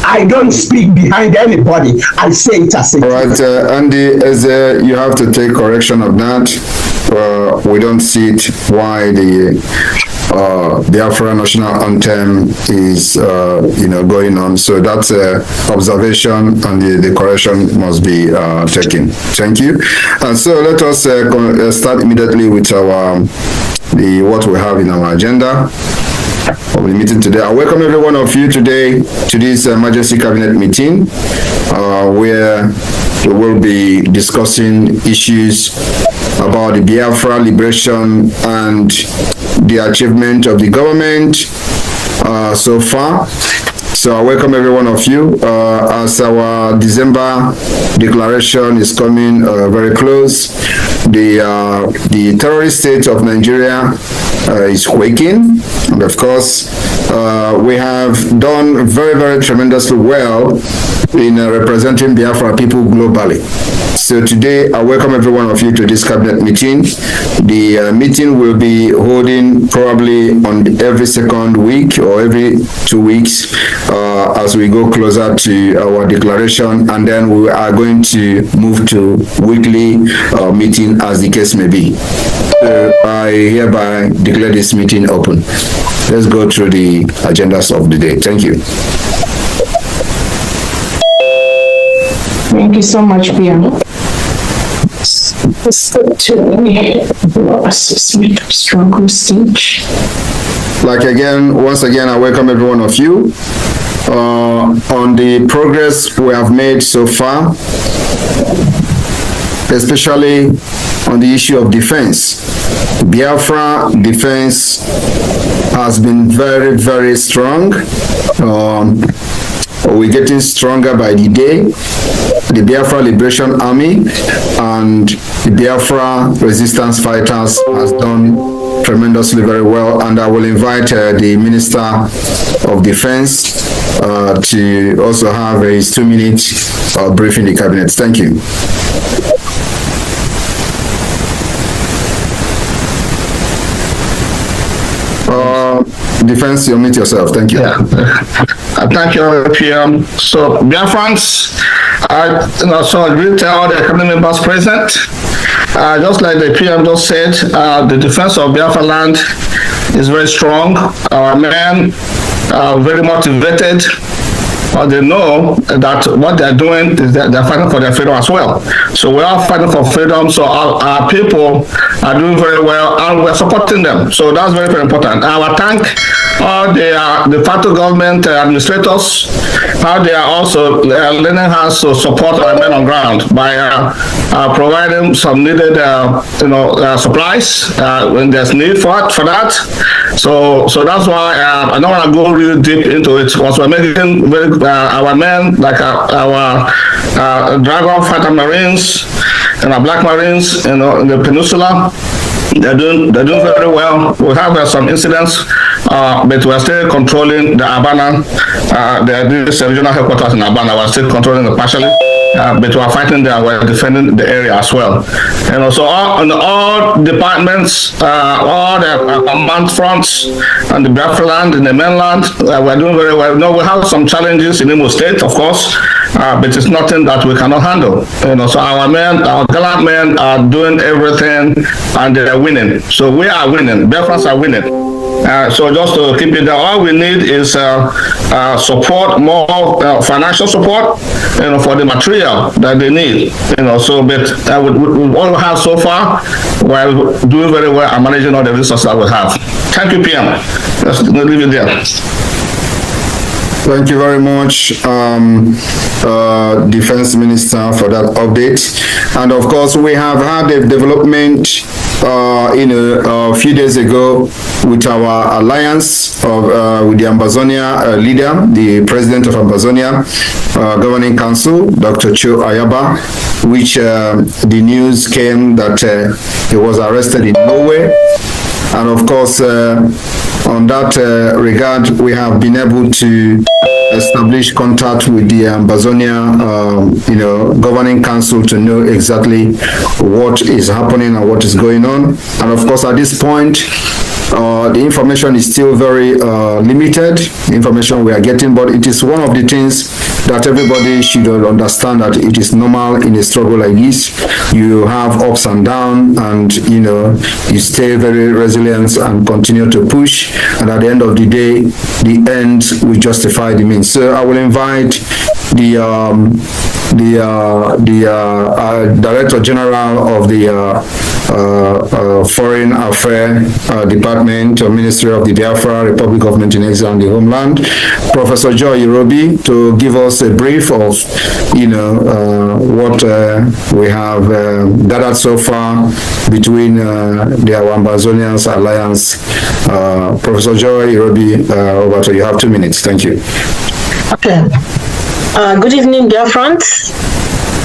I don't speak behind anybody. I say it as it is. All right, Andy, as you have to take correction of that. We don't see it why the Biafra national anthem is going on. So that's observation, and the correction must be taken. Thank you. And so let us start immediately with our what we have in our agenda of the meeting today. I welcome every one of you today to this emergency cabinet meeting, where we will be discussing issues about the Biafra liberation and the achievement of the government so far. So I welcome every one of you as our December declaration is coming very close. The terrorist state of Nigeria is quaking, and of course we have done very, very tremendously well in representing Biafra people globally. So today, I welcome every one of you to this cabinet meeting. The meeting will be holding probably on every second week or every 2 weeks as we go closer to our declaration, and then we are going to move to weekly meeting as the case may be. So I hereby declare this meeting open. Let's go through the agendas of the day. Thank you. Thank you so much, PM. Strong stage. Once again, I welcome every one of you on the progress we have made so far, especially on the issue of defense. Biafra defense has been very, very strong. We're getting stronger by the day. The Biafra Liberation Army and the Biafra resistance fighters has done tremendously very well, and I will invite the Minister of Defense to also have his 2-minute briefing the cabinet. Thank you. Defense, you mute yourself. Thank you. Yeah. Thank you, PM. So, Biafrans, so I greet all the cabinet members present. Just like the PM just said, the defense of Biafra land is very strong. Our men are very motivated. They know that what they're doing is that they're fighting for their freedom as well. So we are fighting for freedom. So our people are doing very well, and we're supporting them. So that's very, very important. I will thank all the federal government administrators, how they are also lending hands to support our men on ground by providing some needed supplies when there's need for that. So that's why I don't want to go really deep into it, because we're making our men, like our Dragon Fighter Marines and our Black Marines, in the peninsula. They're doing very well. We have some incidents, but we're still controlling the Abana. This regional headquarters in Abana. We're still controlling it partially, but we're fighting there. We're defending the area as well. So all departments, all the command fronts, and the Biafra land, in the mainland, we're doing very well. We have some challenges in Imo State, of course, but it's nothing that we cannot handle. So our men, our gallant men, are doing everything, and they're winning. So we are winning. Biafrans are winning. So just to keep it there, all we need is support, more financial support, for the material that they need. So but we all have so far, while doing very well and managing all the resources that we have. Thank you, PM. Let's leave it there. Thank you very much, Defense Minister, for that update. And of course, we have had a development, a few days ago with our alliance with the Ambazonia leader, the president of Ambazonia Governing Council, Dr. Cho Ayaba, which the news came that he was arrested in Norway. And of course, on that regard, we have been able to establish contact with the Ambazonia, Governing Council to know exactly what is happening and what is going on. And of course, at this point, The information is still very limited, information we are getting, but it is one of the things that everybody should understand, that it is normal in a struggle like this. You have ups and downs, and you stay very resilient and continue to push, and at the end of the day, the end will justify the means. So I will invite the Director General of the Foreign Affairs Department or Ministry of the Biafra Republic of Montenegro and the Homeland, Professor Joy Irobi, to give us a brief of what we have gathered so far between the Ambazonians Alliance. Professor Joy Irobi, over to you. You have 2 minutes. Thank you. Okay. Good evening, dear friends.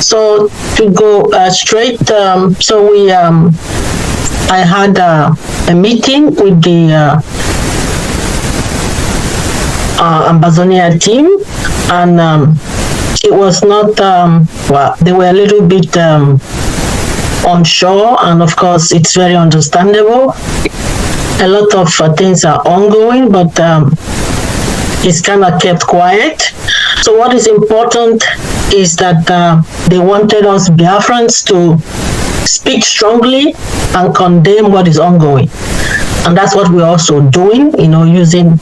So to go straight, I had a meeting with the Ambazonia team, and it was not, they were a little bit unsure, and of course it's very understandable. A lot of things are ongoing, but it's kind of kept quiet. So what is important is that they wanted us Biafrans to speak strongly and condemn what is ongoing. And that's what we're also doing, using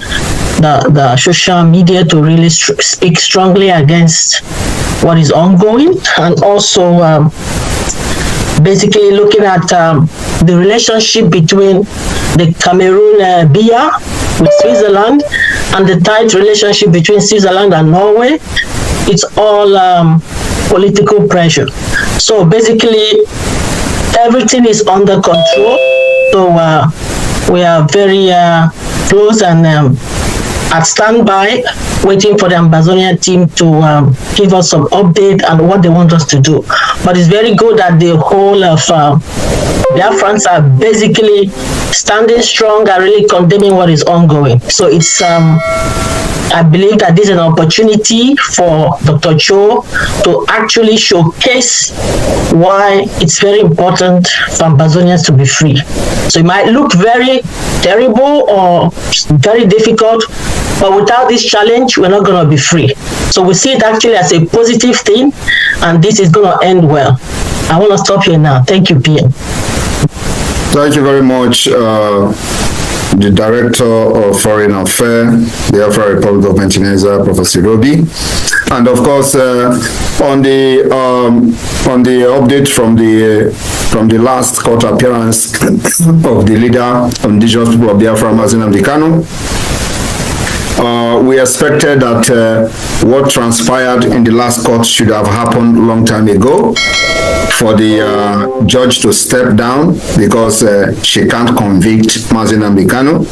the social media to really speak strongly against what is ongoing, and also basically looking at the relationship between the Cameroon BIA with Switzerland and the tight relationship between Switzerland and Norway. It's all political pressure. So basically, everything is under control. So we are very close and at standby, waiting for the Ambazonia team to give us some update on what they want us to do. But it's very good that the whole of Biafrans are basically standing strong and really condemning what is ongoing. So it's, I believe that this is an opportunity for Dr. Cho to actually showcase why it's very important for Ambazonians to be free. So it might look very terrible or very difficult, but without this challenge, we're not going to be free. So we see it actually as a positive thing, and this is going to end well. I want to stop here now. Thank you, PM. Thank you very much, the Director of Foreign Affairs, the Biafra Republic of Montenegro, Professor Irobi, and of course on the update from the last court appearance of the leader of indigenous people of Biafra, Nnamdi Kanu. We expected that what transpired in the last court should have happened a long time ago, for the judge to step down because she can't convict Nnamdi Kanu.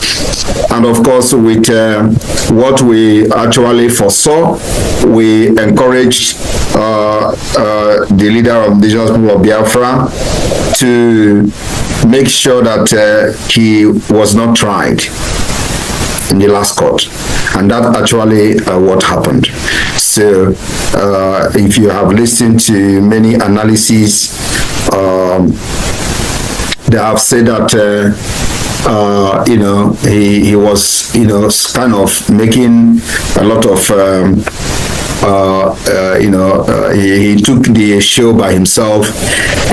And of course, with what we actually foresaw, we encouraged the leader of indigenous people of Biafra to make sure that he was not tried in the last court, and that actually what happened. So if you have listened to many analyses, they have said that he was kind of making a lot of he took the show by himself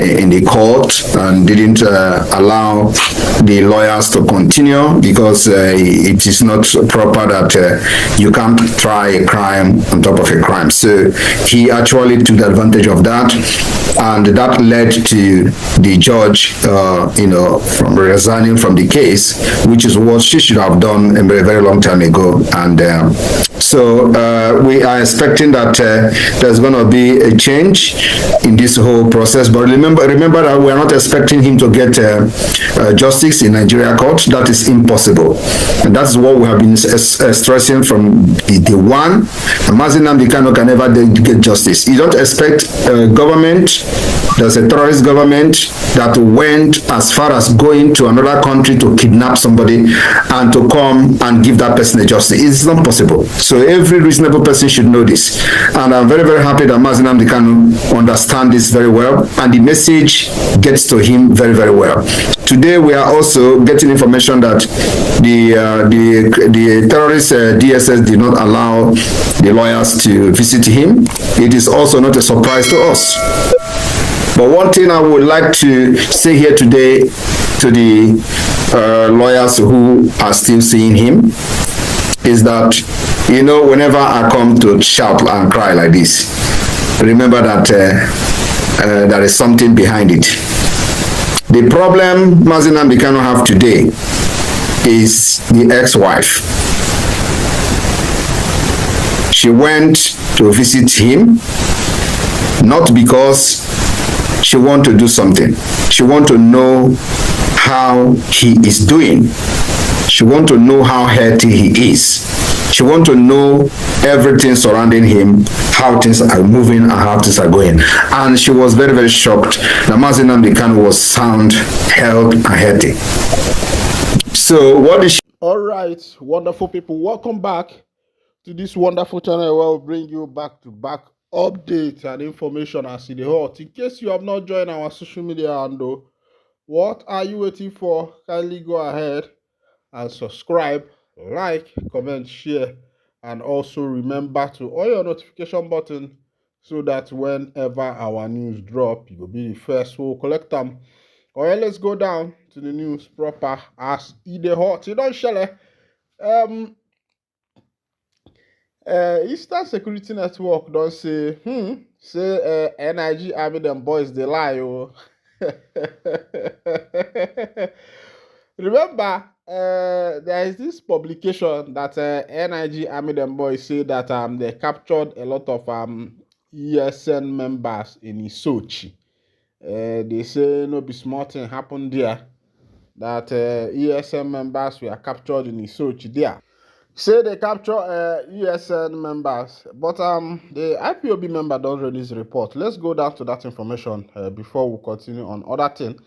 in the court and didn't allow the lawyers to continue, because it is not proper that you can't try a crime on top of a crime. So he actually took advantage of that, and that led to the judge from resigning from the case, which is what she should have done a very, very long time ago. And so we are expecting that there's going to be a change in this whole process. But remember that we are not expecting him to get justice in Nigeria court. That is impossible, and that's what we have been stressing from the one. Nnamdi Kanu can never get justice. You don't expect government There's a terrorist government that went as far as going to another country to kidnap somebody and to come and give that person a justice. It's not possible. So every reasonable person should know this. And I'm very, very happy that Mazi Nnamdi Kanu understands this very well, and the message gets to him very, very well. Today, we are also getting information that the terrorist DSS did not allow the lawyers to visit him. It is also not a surprise to us. But one thing I would like to say here today to the lawyers who are still seeing him is that, you know, whenever I come to shout and cry like this, remember that there is something behind it. The problem Mazi Nnamdi Kanu have today is the ex-wife. She went to visit him, not because she wants to do something. She wants to know how he is doing. She wants to know how healthy he is. She wants to know everything surrounding him, how things are moving and how things are going. And she was very, very shocked that Mazi Nnamdi Kanu was sound, healthy, and healthy. So what is she? All right, wonderful people, welcome back to this wonderful channel where we'll bring you back-to-back updates and information as in the hot. In case you have not joined our social media handle, what are you waiting for? Kindly go ahead and subscribe, like, comment, share, and also remember to on your notification button so that whenever our news drop, you will be the first to collect them. All right, let's go down to the news proper as the hot. You don't share. Eastern Security Network don't say, NIG Army them boys they lie. Oh. Remember, there is this publication that NIG Army them boys say that they captured a lot of ESN members in Isochi. They say no be small thing happened there, that ESN members were captured in Isochi there. Say they capture ESN members, but the IPOB member don't release a report. Let's go down to that information before we continue on other things.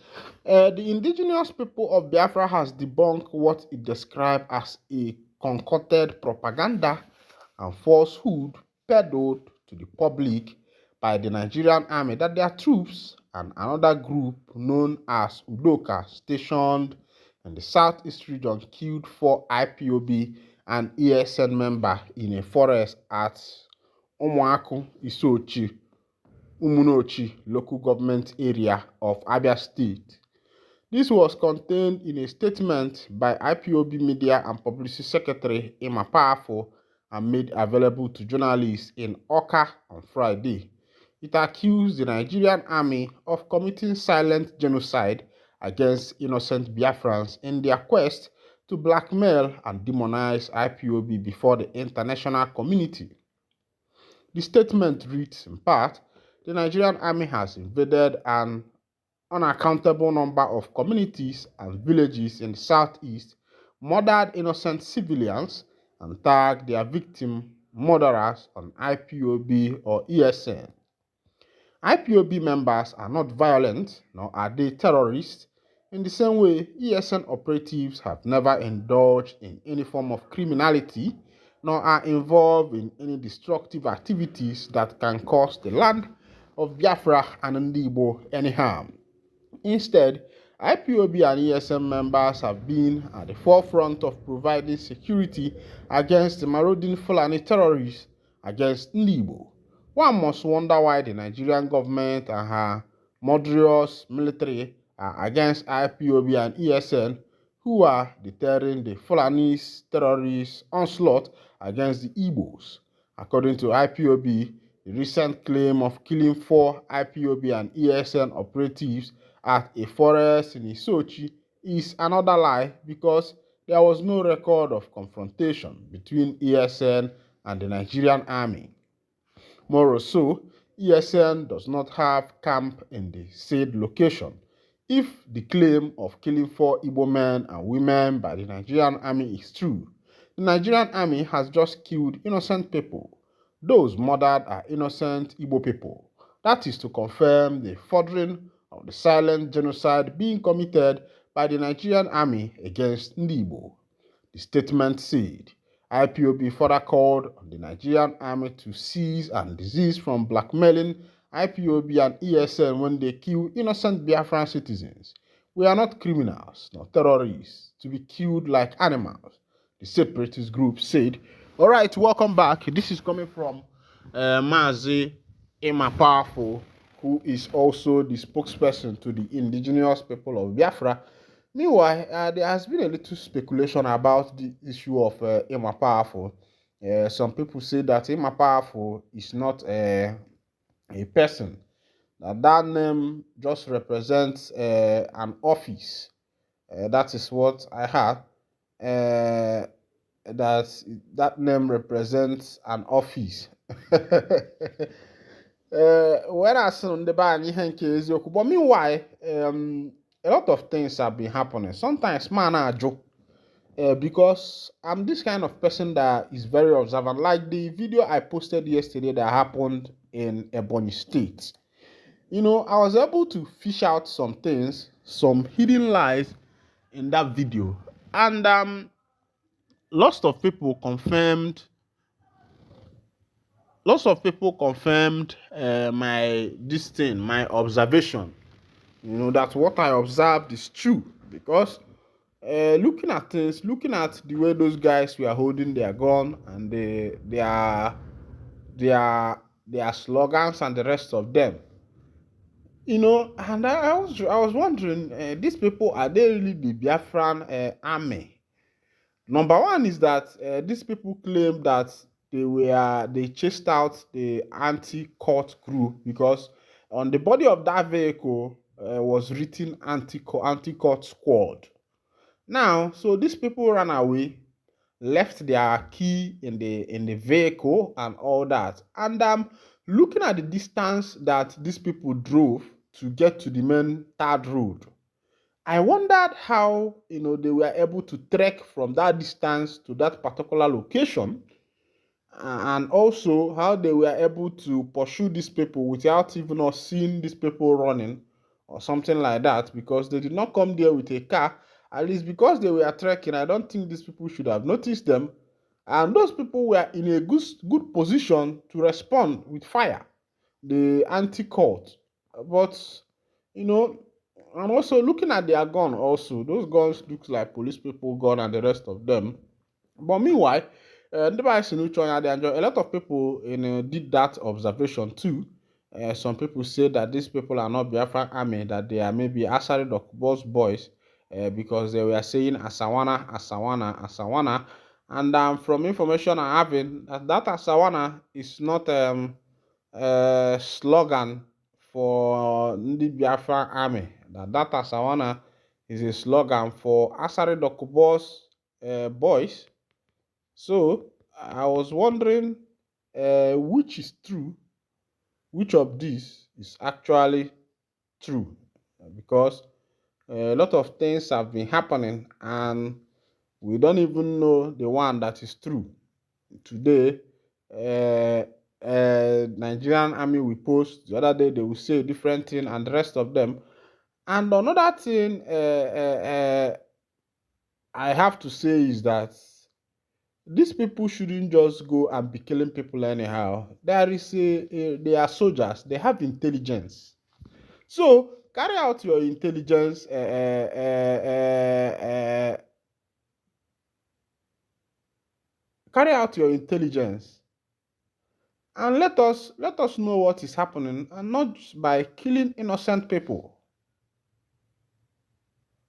The indigenous people of Biafra has debunked what it described as a concocted propaganda and falsehood peddled to the public by the Nigerian army that their troops and another group known as Udoka stationed in the southeast region killed 4 IPOB and ESN member in a forest at Umuaku Isochi, Umunochi local government area of Abia State. This was contained in a statement by IPOB Media and Publicity Secretary Emma Powerful and made available to journalists in Oka on Friday. It accused the Nigerian army of committing silent genocide against innocent Biafrans in their quest to blackmail and demonize IPOB before the international community. The statement reads in part, the Nigerian army has invaded an unaccountable number of communities and villages in the southeast, murdered innocent civilians, and tagged their victim murderers on IPOB or ESN. IPOB members are not violent, nor are they terrorists. In the same way, ESN operatives have never indulged in any form of criminality, nor are involved in any destructive activities that can cause the land of Biafra and Ndigbo any harm. Instead, IPOB and ESN members have been at the forefront of providing security against the marauding Fulani terrorists against Ndigbo. One must wonder why the Nigerian government and her murderous military are against IPOB and ESN, who are deterring the Fulani's terrorist onslaught against the Igbos. According to IPOB, the recent claim of killing 4 IPOB and ESN operatives at a forest in Isochi is another lie because there was no record of confrontation between ESN and the Nigerian army. More so, ESN does not have camp in the said location. If the claim of killing 4 Igbo men and women by the Nigerian army is true, the Nigerian army has just killed innocent people. Those murdered are innocent Igbo people, That is to confirm the furthering of the silent genocide being committed by the Nigerian army against Ndigbo. The statement said, IPOB further called on the Nigerian army to cease and desist from blackmailing IPOB and ESN when they kill innocent Biafran citizens. We are not criminals, nor terrorists, to be killed like animals, the separatist group said. All right, welcome back. This is coming from Mazi Emma Powerful, who is also the spokesperson to the indigenous people of Biafra. Meanwhile, there has been a little speculation about the issue of Emma Powerful. Some people say that Emma Powerful is not a person. That name just represents an office. That is what I heard. That name represents an office. Whereas on the ban, but meanwhile, a lot of things have been happening. Sometimes, man, I joke because I'm this kind of person that is very observant. Like the video I posted yesterday that happened in Ebonyi State. You know, I was able to fish out some things, some hidden lies in that video, and lots of people confirmed my observation. You know, that what I observed is true because looking at things, looking at the way those guys were holding their gun and their slogans and the rest of them, you know, and I was wondering, these people, are they really the Biafran army? Number one is that these people claim that they chased out the anti-court crew because on the body of that vehicle was written anti-court squad. Now, so these people ran away, left their key in the vehicle and all that. And looking at the distance that these people drove to get to the main third road, I wondered how, you know, they were able to trek from that distance to that particular location, and also how they were able to pursue these people without even us seeing these people running or something like that, because they did not come there with a car. At least because they were trekking, I don't think these people should have noticed them, and those people were in a good position to respond with fire, the anti-court. But, you know, and also looking at their gun, also those guns look like police people gun and the rest of them. But meanwhile, a lot of people, you know, did that observation too. Some people say that these people are not Biafran army, that they are maybe Asari boys, because they were saying Asawana, Asawana, Asawana. And from information I having, that Asawana is not a slogan for the Biafra army. That Asawana is a slogan for Asari boys. So I was wondering which is true, which of these is actually true, because a lot of things have been happening and we don't even know the one that is true. Today, Nigerian army will post, the other day they will say a different thing and the rest of them. And another thing I have to say is that these people shouldn't just go and be killing people anyhow. They are soldiers. They have intelligence. So carry out your intelligence. Carry out your intelligence, and let us know what is happening, and not just by killing innocent people.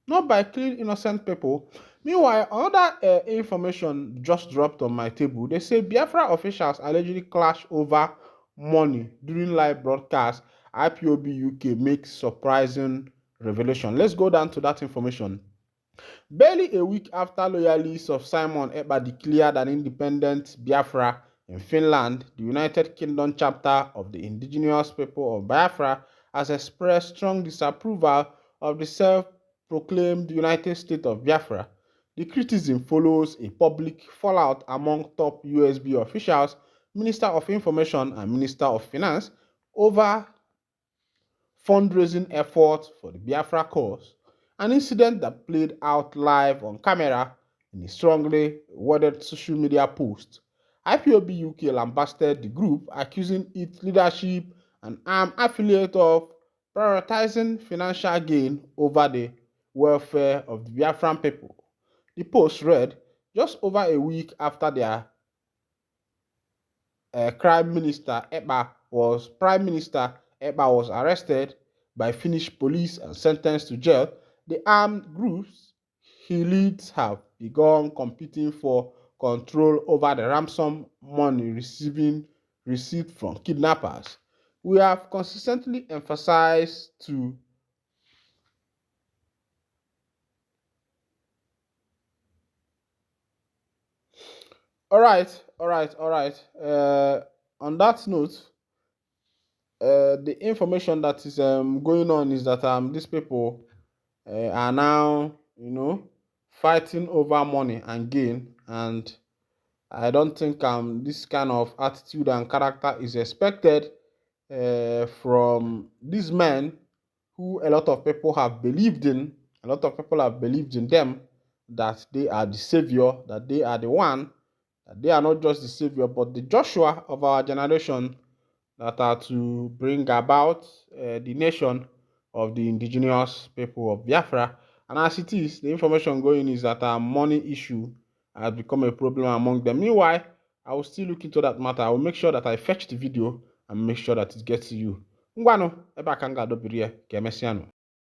Not by killing innocent people. Meanwhile, another information just dropped on my table. They say Biafra officials allegedly clash over money during live broadcast. IPOB UK makes surprising revelation. Let's go down to that information. Barely a week after loyalists of Simon Ekpa declared an independent Biafra in Finland, the United Kingdom chapter of the indigenous people of Biafra has expressed strong disapproval of the self-proclaimed United States of Biafra. The criticism follows a public fallout among top USB officials, Minister of Information and Minister of Finance over fundraising effort for the Biafra cause, an incident that played out live on camera in a strongly worded social media post. IPOB UK lambasted the group, accusing its leadership and armed affiliate of prioritizing financial gain over the welfare of the Biafran people. The post read, just over a week after their Prime Minister Ekpa was arrested by Finnish police and sentenced to jail, the armed groups he leads have begun competing for control over the ransom money received from kidnappers. We have consistently emphasized to all right. On that note, the information that is going on is that these people are now, fighting over money and gain, and I don't think this kind of attitude and character is expected from these men who a lot of people have believed in. A lot of people have believed in them, that they are the savior, that they are the one, that they are not just the savior, but the Joshua of our generation, that are to bring about the nation of the indigenous people of Biafra. And as it is, the information going is that our money issue has become a problem among them. Meanwhile, I will still look into that matter. I will make sure that I fetch the video and make sure that it gets to you. Ngwano, ebe a ka m ga-adọbiri ya, ka emesịa nụ.